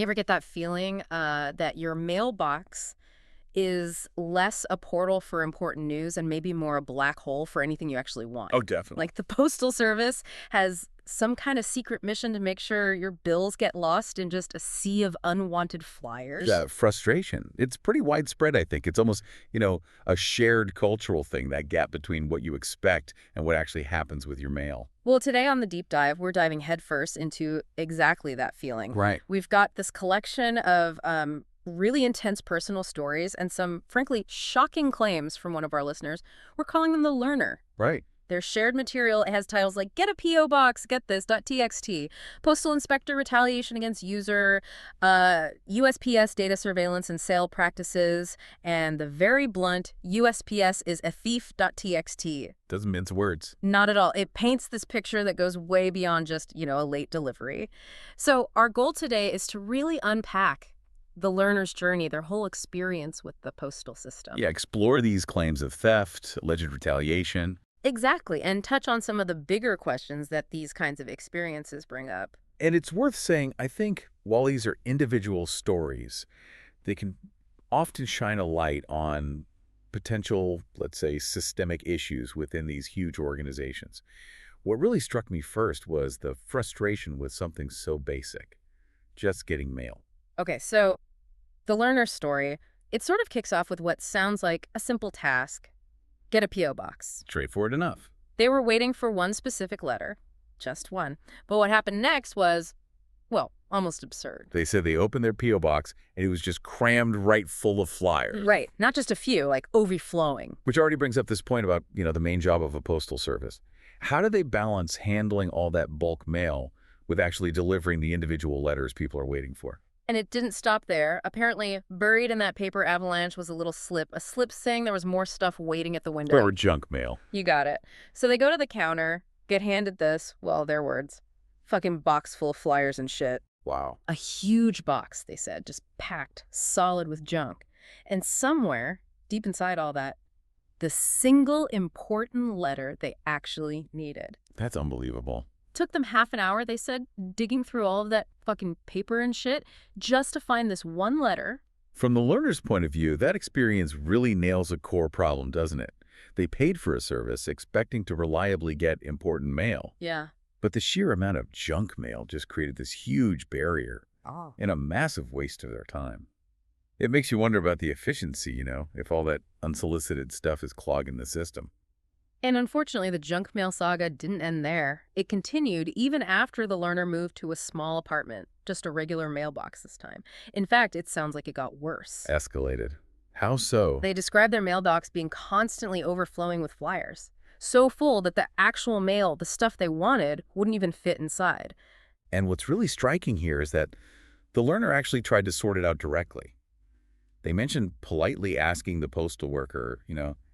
You ever get that feeling that your mailbox is less a portal for important news and maybe more a black hole for anything you actually want? Oh, definitely. Like the Postal Service has some kind of secret mission to make sure your bills get lost in just a sea of unwanted flyers. That frustration. It's pretty widespread, I think. It's almost, a shared cultural thing, that gap between what you expect and what actually happens with your mail. Well, today on the deep dive, we're diving headfirst into exactly that feeling. Right. We've got this collection of really intense personal stories and some, frankly, shocking claims from one of our listeners. We're calling them the learner. Right. Their shared material has titles like Get a P.O. Box, Get This, .txt, Postal Inspector Retaliation Against User, USPS Data Surveillance and Sale Practices, and the very blunt USPS is a thief.txt. Doesn't mince words. Not at all. It paints this picture that goes way beyond just, a late delivery. So our goal today is to really unpack the learner's journey, their whole experience with the postal system. Yeah, explore these claims of theft, alleged retaliation. Exactly, and touch on some of the bigger questions that these kinds of experiences bring up. And it's worth saying, I think, while these are individual stories, they can often shine a light on potential, let's say, systemic issues within these huge organizations. What really struck me first was the frustration with something so basic, just getting mail. Okay, so the learner's story, it sort of kicks off with what sounds like a simple task. Get a P.O. box. Straightforward enough. They were waiting for one specific letter, just one. But what happened next was, well, almost absurd. They said they opened their P.O. box, and it was just crammed right full of flyers. Right, not just a few, like overflowing. Which already brings up this point about, the main job of a postal service. How do they balance handling all that bulk mail with actually delivering the individual letters people are waiting for? And it didn't stop there. Apparently, buried in that paper avalanche was a slip saying there was more stuff waiting at the window. Or junk mail. You got it. So they go to the counter, get handed this, well, their words, fucking box full of flyers and shit. Wow. A huge box, they said, just packed, solid with junk. And somewhere, deep inside all that, the single important letter they actually needed. That's unbelievable. Took them half an hour, they said, digging through all of that fucking paper and shit just to find this one letter. From the learner's point of view, that experience really nails a core problem, doesn't it? They paid for a service expecting to reliably get important mail. Yeah. But the sheer amount of junk mail just created this huge barrier Oh. and a massive waste of their time. It makes you wonder about the efficiency, if all that unsolicited stuff is clogging the system. And unfortunately, the junk mail saga didn't end there. It continued even after the learner moved to a small apartment, just a regular mailbox this time. In fact, it sounds like it got worse. Escalated. How so? They described their mailbox being constantly overflowing with flyers. So full that the actual mail, the stuff they wanted, wouldn't even fit inside. And what's really striking here is that the learner actually tried to sort it out directly. They mentioned politely asking the postal worker,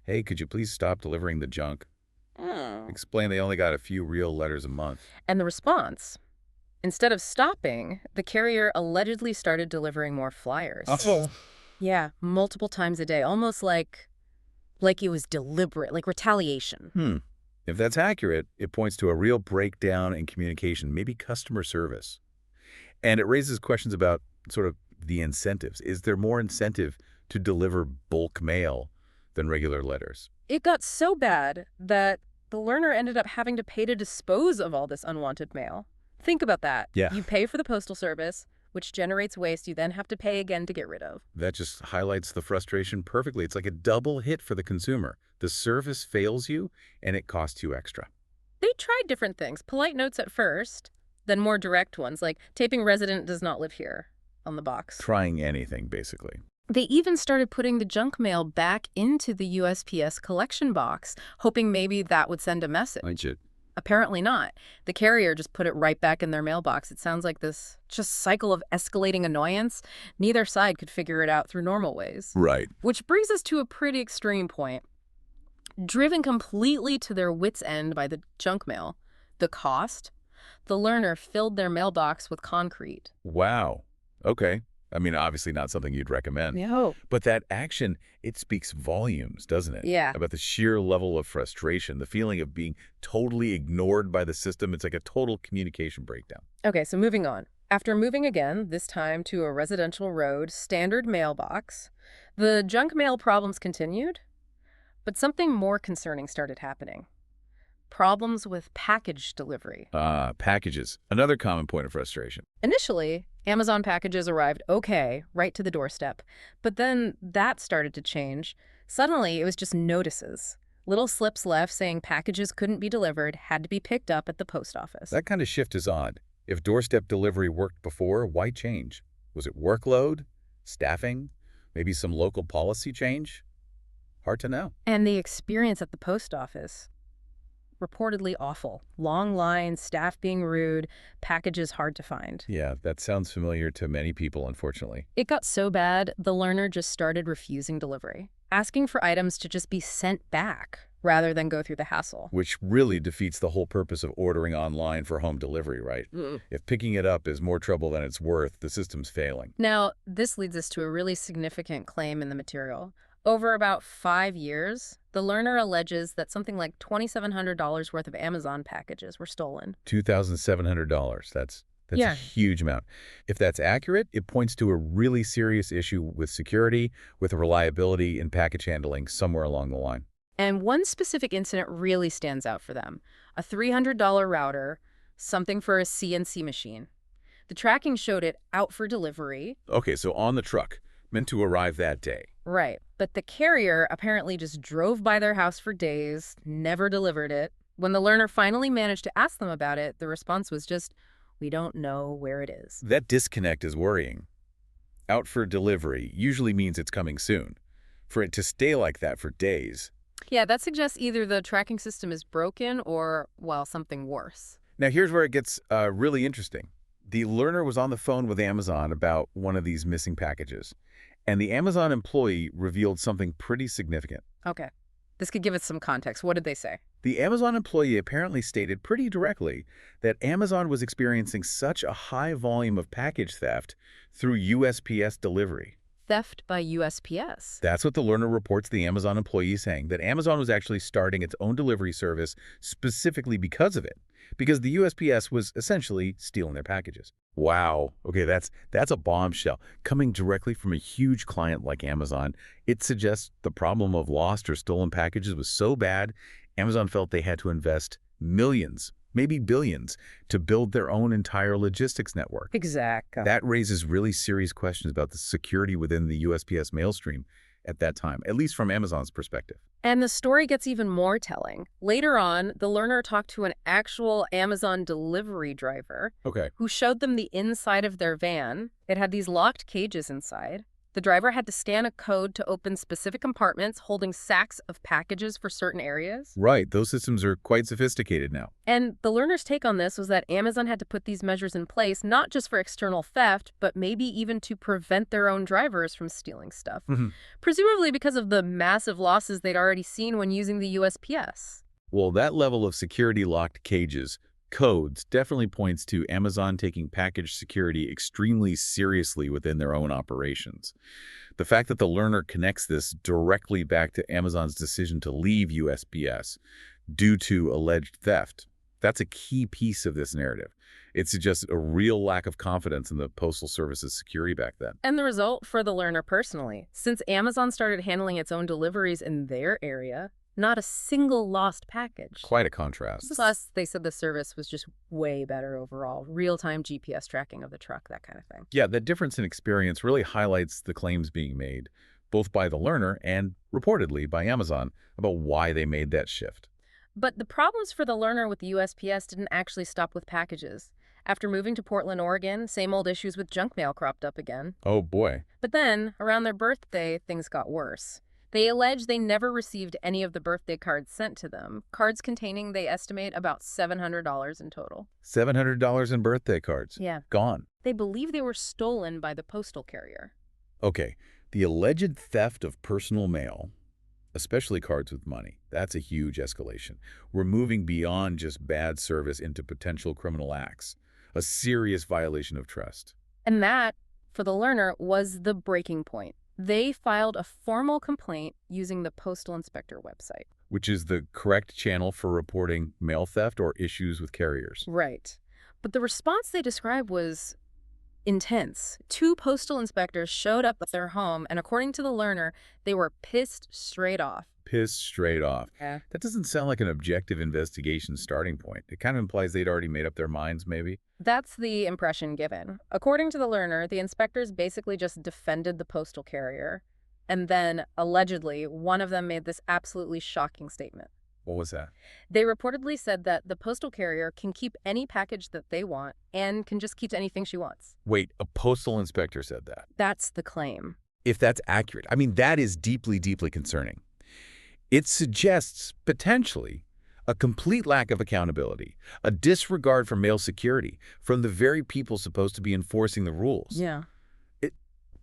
hey, could you please stop delivering the junk? Oh. Explain they only got a few real letters a month. And the response? Instead of stopping, the carrier allegedly started delivering more flyers. Oh. Yeah, multiple times a day, almost like it was deliberate, like retaliation. If that's accurate, it points to a real breakdown in communication, maybe customer service. And it raises questions about sort of the incentives. Is there more incentive to deliver bulk mail than regular letters? It got so bad that the learner ended up having to pay to dispose of all this unwanted mail. Think about that. Yeah. You pay for the postal service, which generates waste you then have to pay again to get rid of. That just highlights the frustration perfectly. It's like a double hit for the consumer. The service fails you, and it costs you extra. They tried different things. Polite notes at first, then more direct ones, like taping resident does not live here on the box. Trying anything, basically. They even started putting the junk mail back into the USPS collection box, hoping maybe that would send a message. Apparently not. The carrier just put it right back in their mailbox. It sounds like this just cycle of escalating annoyance. Neither side could figure it out through normal ways. Right. Which brings us to a pretty extreme point. Driven completely to their wits' end by the junk mail, the cost, the learner filled their mailbox with concrete. Wow. Okay. I mean, obviously not something you'd recommend. No. But that action, it speaks volumes, doesn't it? Yeah. About the sheer level of frustration, the feeling of being totally ignored by the system. It's like a total communication breakdown. Okay, so moving on. After moving again, this time to a residential road, standard mailbox, the junk mail problems continued, but something more concerning started happening. Problems with package delivery. Packages. Another common point of frustration. Initially, Amazon packages arrived okay, right to the doorstep. But then that started to change. Suddenly, it was just notices. Little slips left saying packages couldn't be delivered, had to be picked up at the post office. That kind of shift is odd. If doorstep delivery worked before, why change? Was it workload? Staffing? Maybe some local policy change? Hard to know. And the experience at the post office, reportedly awful. Long lines, staff being rude, packages hard to find. Yeah, that sounds familiar to many people, unfortunately. It got so bad, the learner just started refusing delivery, asking for items to just be sent back rather than go through the hassle. Which really defeats the whole purpose of ordering online for home delivery, right? If picking it up is more trouble than it's worth, the system's failing. Now, this leads us to a really significant claim in the material. Over about 5 years, the learner alleges that something like $2,700 worth of Amazon packages were stolen. $2,700. That's a huge amount. If that's accurate, it points to a really serious issue with security, with reliability in package handling somewhere along the line. And one specific incident really stands out for them. A $300 router, something for a CNC machine. The tracking showed it out for delivery. Okay, so on the truck, meant to arrive that day. Right. But the carrier apparently just drove by their house for days, never delivered it. When the learner finally managed to ask them about it, the response was just, "We don't know where it is." That disconnect is worrying. Out for delivery usually means it's coming soon. For it to stay like that for days. Yeah, that suggests either the tracking system is broken or, well, something worse. Now here's where it gets really interesting. The learner was on the phone with Amazon about one of these missing packages, and the Amazon employee revealed something pretty significant. Okay. This could give us some context. What did they say? The Amazon employee apparently stated pretty directly that Amazon was experiencing such a high volume of package theft through USPS delivery. Theft by USPS. That's what the learner reports the Amazon employee saying, that Amazon was actually starting its own delivery service specifically because of it, because the USPS was essentially stealing their packages. Wow. Okay, that's a bombshell. Coming directly from a huge client like Amazon, it suggests the problem of lost or stolen packages was so bad, Amazon felt they had to invest millions, maybe billions, to build their own entire logistics network. Exactly. That raises really serious questions about the security within the USPS mail stream at that time, at least from Amazon's perspective. And the story gets even more telling. Later on, the learner talked to an actual Amazon delivery driver who showed them the inside of their van. It had these locked cages inside. The driver had to scan a code to open specific compartments holding sacks of packages for certain areas. Right. Those systems are quite sophisticated now. And the learner's take on this was that Amazon had to put these measures in place not just for external theft, but maybe even to prevent their own drivers from stealing stuff. Presumably because of the massive losses they'd already seen when using the USPS. Well, that level of security-locked cages, codes, definitely points to Amazon taking package security extremely seriously within their own operations. The fact that the learner connects this directly back to Amazon's decision to leave USPS due to alleged theft, that's a key piece of this narrative. It suggests a real lack of confidence in the Postal Service's security back then. And the result for the learner personally, since Amazon started handling its own deliveries in their area, not a single lost package. Quite a contrast. Plus, they said the service was just way better overall. Real-time GPS tracking of the truck, that kind of thing. Yeah, that difference in experience really highlights the claims being made, both by the learner and, reportedly, by Amazon, about why they made that shift. But the problems for the learner with the USPS didn't actually stop with packages. After moving to Portland, Oregon, same old issues with junk mail cropped up again. Oh, boy. But then, around their birthday, things got worse. They allege they never received any of the birthday cards sent to them, cards containing, they estimate, about $700 in total. $700 in birthday cards? Yeah. Gone. They believe they were stolen by the postal carrier. Okay, the alleged theft of personal mail, especially cards with money, that's a huge escalation. We're moving beyond just bad service into potential criminal acts, a serious violation of trust. And that, for the learner, was the breaking point. They filed a formal complaint using the Postal Inspector website. Which is the correct channel for reporting mail theft or issues with carriers. Right. But the response they described was intense. Two postal inspectors showed up at their home, and according to the learner, they were pissed straight off. Pissed straight off. Yeah. That doesn't sound like an objective investigation starting point. It kind of implies they'd already made up their minds, maybe. That's the impression given. According to the learner, the inspectors basically just defended the postal carrier. And then, allegedly, one of them made this absolutely shocking statement. What was that? They reportedly said that the postal carrier can keep any package that they want and can just keep anything she wants. Wait, a postal inspector said that? That's the claim. If that's accurate, I mean, that is deeply, deeply concerning. It suggests, potentially, a complete lack of accountability, a disregard for mail security from the very people supposed to be enforcing the rules. Yeah.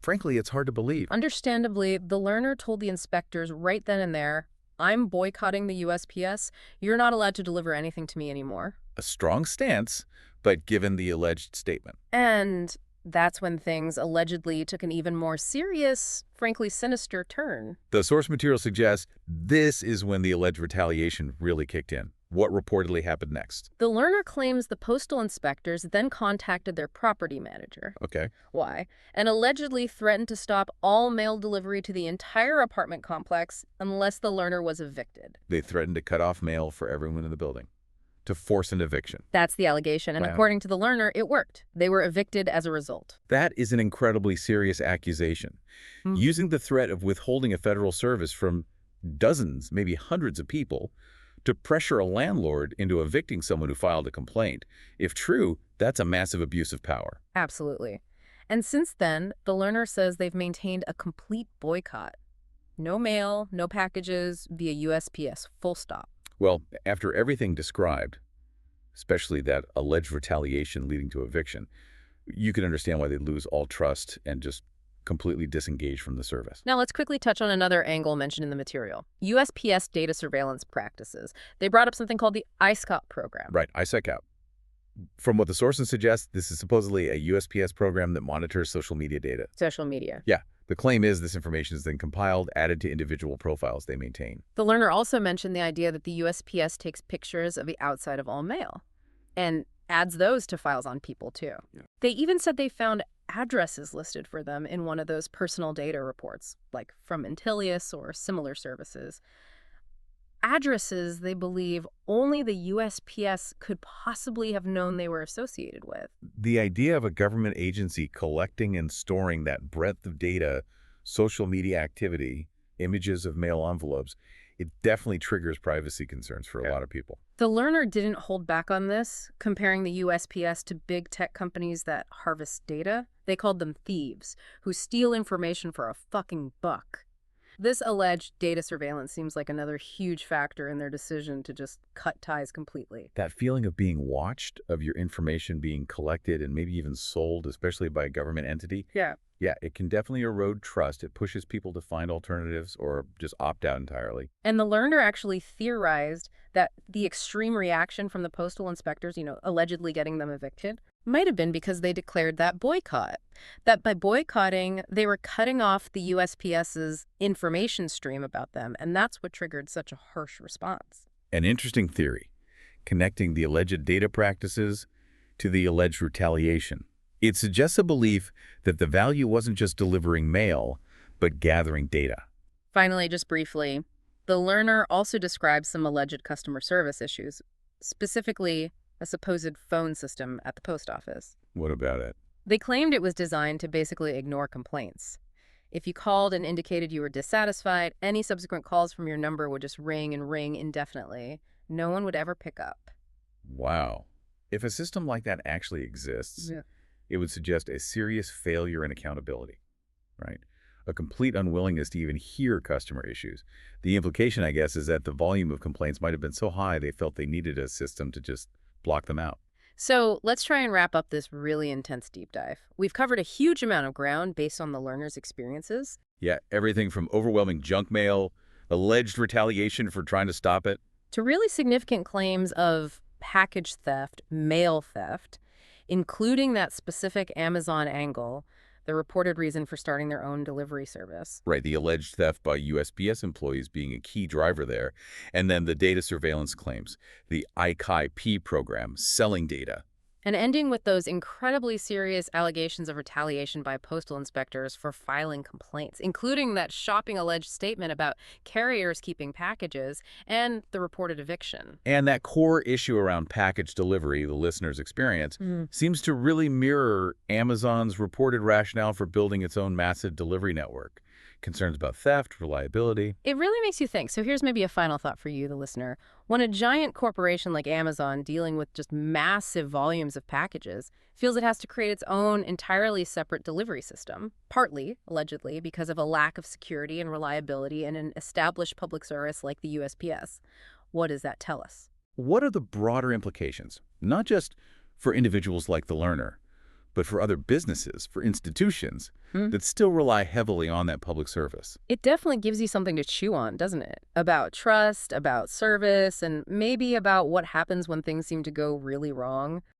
Frankly, it's hard to believe. Understandably, the learner told the inspectors right then and there, I'm boycotting the USPS. You're not allowed to deliver anything to me anymore. A strong stance, but given the alleged statement. And that's when things allegedly took an even more serious, frankly sinister turn. The source material suggests this is when the alleged retaliation really kicked in. What reportedly happened next? The learner claims the postal inspectors then contacted their property manager. Okay. Why? And allegedly threatened to stop all mail delivery to the entire apartment complex unless the learner was evicted. They threatened to cut off mail for everyone in the building, to force an eviction. That's the allegation, and Wow. according to the learner, it worked. They were evicted as a result. That is an incredibly serious accusation. Using the threat of withholding a federal service from dozens, maybe hundreds of people, to pressure a landlord into evicting someone who filed a complaint. If true, that's a massive abuse of power. Absolutely. And since then, the learner says they've maintained a complete boycott. No mail, no packages via USPS, full stop. Well, after everything described, especially that alleged retaliation leading to eviction, you can understand why they'd lose all trust and just completely disengage from the service. Now let's quickly touch on another angle mentioned in the material. USPS data surveillance practices. They brought up something called the ISCOP program. Right, ISECAP. From what the sources suggest, this is supposedly a USPS program that monitors social media data. Social media. Yeah, the claim is this information is then compiled, added to individual profiles they maintain. The learner also mentioned the idea that the USPS takes pictures of the outside of all mail and adds those to files on people too. Yeah. They even said they found addresses listed for them in one of those personal data reports, like from Intellius or similar services. Addresses they believe only the USPS could possibly have known they were associated with. The idea of a government agency collecting and storing that breadth of data, social media activity, images of mail envelopes, it definitely triggers privacy concerns for a lot of people. The learner didn't hold back on this, comparing the USPS to big tech companies that harvest data. They called them thieves, who steal information for a fucking buck. This alleged data surveillance seems like another huge factor in their decision to just cut ties completely. That feeling of being watched, of your information being collected and maybe even sold, especially by a government entity, yeah, it can definitely erode trust. It pushes people to find alternatives or just opt out entirely. And the learner actually theorized that the extreme reaction from the postal inspectors, allegedly getting them evicted, might have been because they declared that boycott. That by boycotting, they were cutting off the USPS's information stream about them, and that's what triggered such a harsh response. An interesting theory, connecting the alleged data practices to the alleged retaliation. It suggests a belief that the value wasn't just delivering mail, but gathering data. Finally, just briefly, the learner also describes some alleged customer service issues, specifically a supposed phone system at the post office. What about it? They claimed it was designed to basically ignore complaints. If you called and indicated you were dissatisfied, any subsequent calls from your number would just ring and ring indefinitely. No one would ever pick up. Wow. If a system like that actually exists, it would suggest a serious failure in accountability, right? A complete unwillingness to even hear customer issues. The implication, I guess, is that the volume of complaints might have been so high they felt they needed a system to just block them out. So let's try and wrap up this really intense deep dive. We've covered a huge amount of ground based on the learner's experiences. Yeah, everything from overwhelming junk mail, alleged retaliation for trying to stop it, to really significant claims of package theft, mail theft, including that specific Amazon angle, the reported reason for starting their own delivery service. Right, the alleged theft by USPS employees being a key driver there, and then the data surveillance claims, the ICI program selling data, And ending with those incredibly serious allegations of retaliation by postal inspectors for filing complaints, including that shocking alleged statement about carriers keeping packages and the reported eviction. And that core issue around package delivery, the listener's experience, seems to really mirror Amazon's reported rationale for building its own massive delivery network. Concerns about theft, reliability. It really makes you think. So here's maybe a final thought for you, the listener. When a giant corporation like Amazon, dealing with just massive volumes of packages, feels it has to create its own entirely separate delivery system, partly, allegedly, because of a lack of security and reliability in an established public service like the USPS, what does that tell us? What are the broader implications? Not just for individuals like the learner, but for other businesses, for institutions that still rely heavily on that public service. It definitely gives you something to chew on, doesn't it? About trust, about service, and maybe about what happens when things seem to go really wrong.